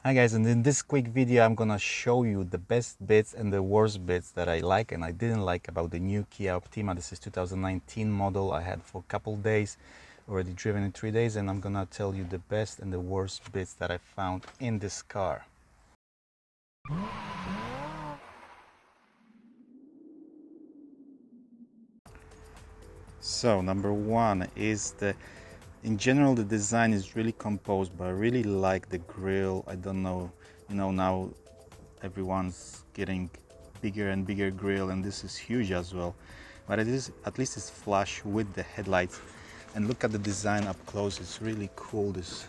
Hi guys, and in this quick video I'm gonna show you the best bits and the worst bits that I like and I didn't like about the new Kia Optima. This is 2019 model. I had for a couple days, already driven in 3 days, and I'm gonna tell you the best and the worst bits that I found in this car. So number one is in general the design is really composed, but I really like the grille. I don't know, now everyone's getting bigger and bigger grille, and this is huge as well, but it is, at least it's flush with the headlights. And look at the design up close, it's really cool. This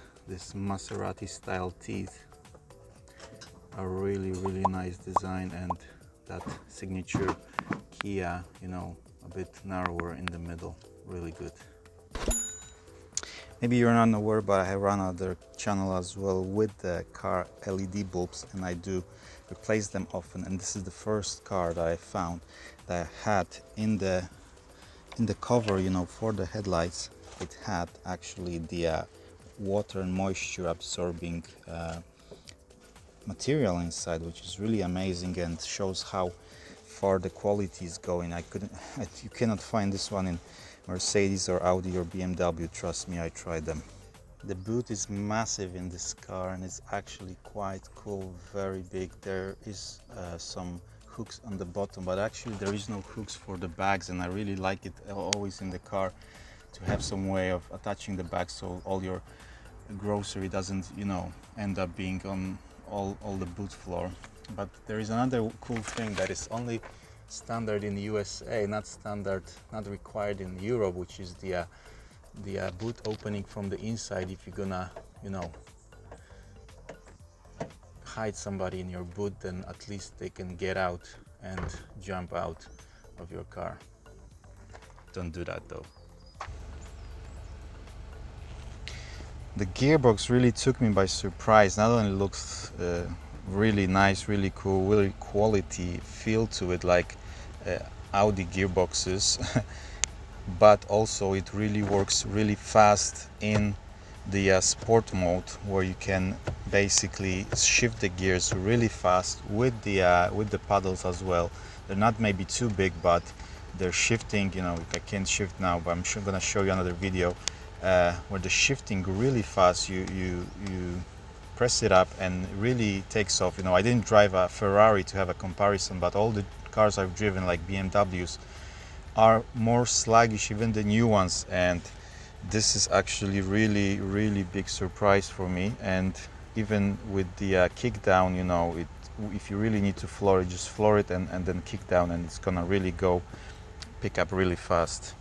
Maserati style teeth are really nice design, and that signature Kia, a bit narrower in the middle, really good. Maybe you're not aware, but I run another channel as well with the car LED bulbs, and I do replace them often. And this is the first car that I found that had in the cover, for the headlights, it had actually the water and moisture absorbing material inside, which is really amazing and shows how far the quality is going. You cannot find this one in Mercedes or Audi or BMW, trust me, I tried them. The boot is massive in this car and it's actually quite cool, very big. There is some hooks on the bottom, but actually there is no hooks for the bags, and I really like it always in the car to have some way of attaching the bag so all your grocery doesn't, end up being on all the boot floor. But there is another cool thing that is only standard in the USA, not required in Europe, which is the boot opening from the inside. If you're gonna, hide somebody in your boot, then at least they can get out and jump out of your car. Don't do that though. The gearbox really took me by surprise. Not only looks really nice, really cool, really quality feel to it, like Audi gearboxes, but also it really works really fast in the sport mode, where you can basically shift the gears really fast with the paddles as well. They're not maybe too big, but they're shifting. I can't shift now, but I'm gonna show you another video where the shifting really fast. You press it up and it really takes off. I didn't drive a Ferrari to have a comparison, but all the cars I've driven, like BMWs, are more sluggish, even the new ones, and this is actually really big surprise for me. And even with the kick down, if you really need to floor it, just floor it and then kick down, and it's gonna really pick up really fast.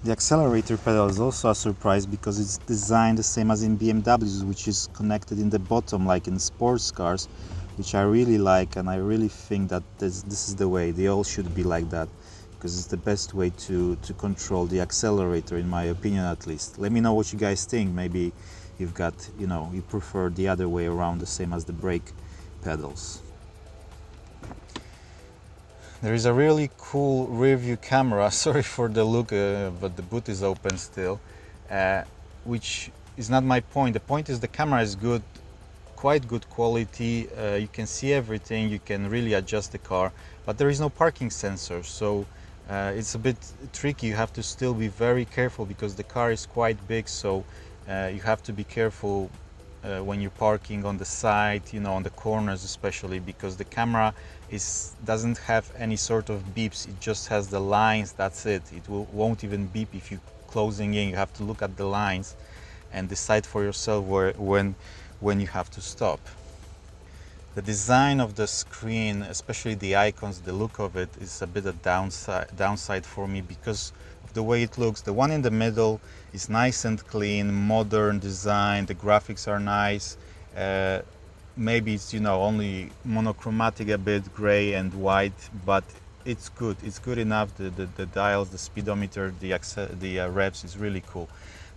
The accelerator pedal is also a surprise because it's designed the same as in BMWs, which is connected in the bottom like in sports cars, which I really like, and I really think that this is the way they all should be, like that, because it's the best way to control the accelerator, in my opinion at least. Let me know what you guys think. Maybe you've got, you prefer the other way around, the same as the brake pedals. There is a really cool rear view camera. Sorry for the look, but the boot is open still, which is not my point. The point is the camera is good, quite good quality. You can see everything, you can really adjust the car, but there is no parking sensor, so it's a bit tricky. You have to still be very careful because the car is quite big, so you have to be careful when you're parking on the side, on the corners especially, because the camera doesn't have any sort of beeps. It just has the lines, that's it. It won't even beep if you're closing in. You have to look at the lines and decide for yourself when you have to stop. The design of the screen, especially the icons, the look of it, is a bit of downside for me because of the way it looks. The one in the middle is nice and clean, modern design, the graphics are nice. Maybe it's only monochromatic, a bit gray and white, but it's good. It's good enough. The dials, the speedometer, the revs is really cool.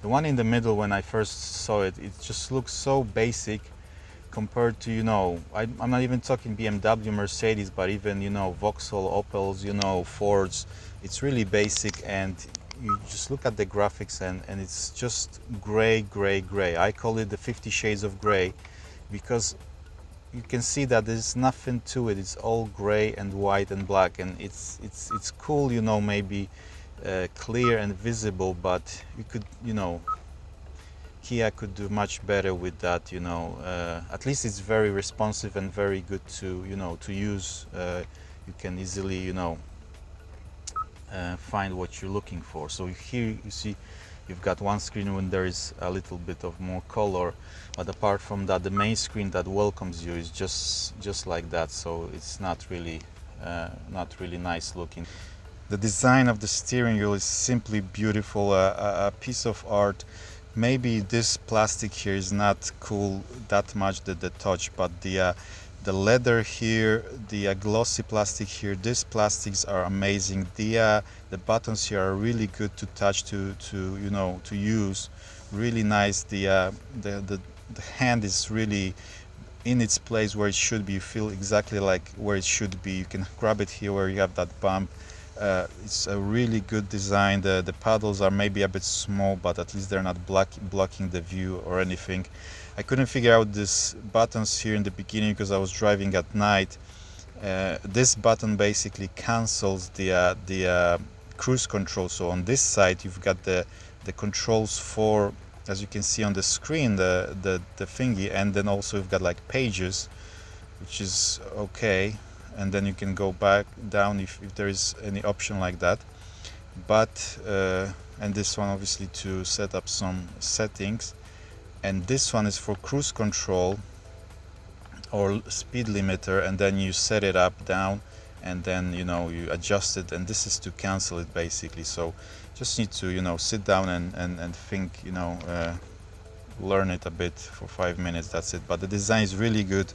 The one in the middle, when I first saw it, it just looks so basic compared to, I'm not even talking BMW, Mercedes, but even, Vauxhall, Opels, Fords. It's really basic, and you just look at the graphics and it's just gray, gray, gray. I call it the 50 shades of gray because you can see that there's nothing to it. It's all gray and white and black, and it's cool, you know, maybe clear and visible, but you could, you know, Kia could do much better with that, you know. At least it's very responsive and very good to, you know, to use. You can easily, you know, find what you're looking for. So here you see you've got one screen when there is a little bit of more color, but apart from that, the main screen that welcomes you is just like that. So it's not really nice looking. The design of the steering wheel is simply beautiful, a piece of art. Maybe this plastic here is not cool that much, the touch, but the leather here, the glossy plastic here, these plastics are amazing. The buttons here are really good to touch, to you know, to use. Really nice. The hand is really in its place where it should be. You feel exactly like where it should be. You can grab it here where you have that bump. It's a really good design. The paddles are maybe a bit small, but at least they're not blocking the view or anything. I couldn't figure out these buttons here in the beginning because I was driving at night. This button basically cancels the cruise control. So on this side you've got the controls for, as you can see on the screen, the thingy, and then also you've got like pages, which is okay, and then you can go back down if there is any option like that. But and this one obviously to set up some settings, and this one is for cruise control or speed limiter, and then you set it up down, and then, you know, you adjust it, and this is to cancel it basically. So just need to, you know, sit down and think, you know, learn it a bit for 5 minutes, that's it. But the design is really good.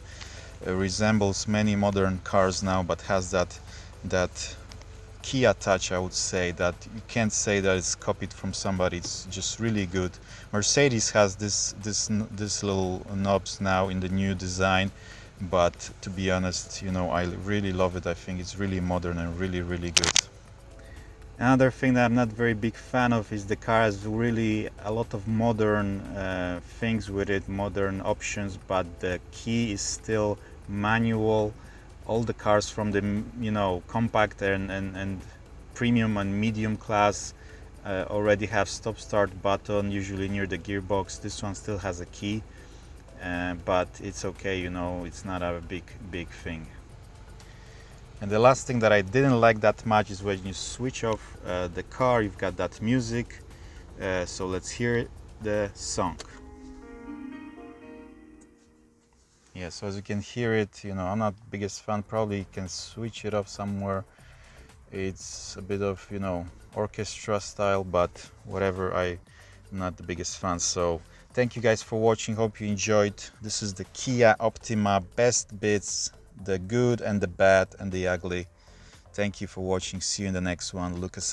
Resembles many modern cars now, but has that Kia touch, I would say, that you can't say that it's copied from somebody. It's just really good. Mercedes has this little knobs now in the new design, but to be honest, you know, I really love it. I think it's really modern and really, really good. Another thing that I'm not very big fan of is the car has really a lot of modern things with it, modern options, but the key is still manual. All the cars from the, you know, compact and premium and medium class already have stop start button, usually near the gearbox. This one still has a key, but it's okay, you know, it's not a big thing. And the last thing that I didn't like that much is when you switch off the car, you've got that music. So let's hear the song. Yeah, so as you can hear it, you know, I'm not the biggest fan. Probably can switch it off somewhere. It's a bit of, you know, orchestra style, but whatever, I'm not the biggest fan. So thank you guys for watching. Hope you enjoyed. This is the Kia Optima best bits, the good and the bad and the ugly. Thank you for watching. See you in the next one. Lucas.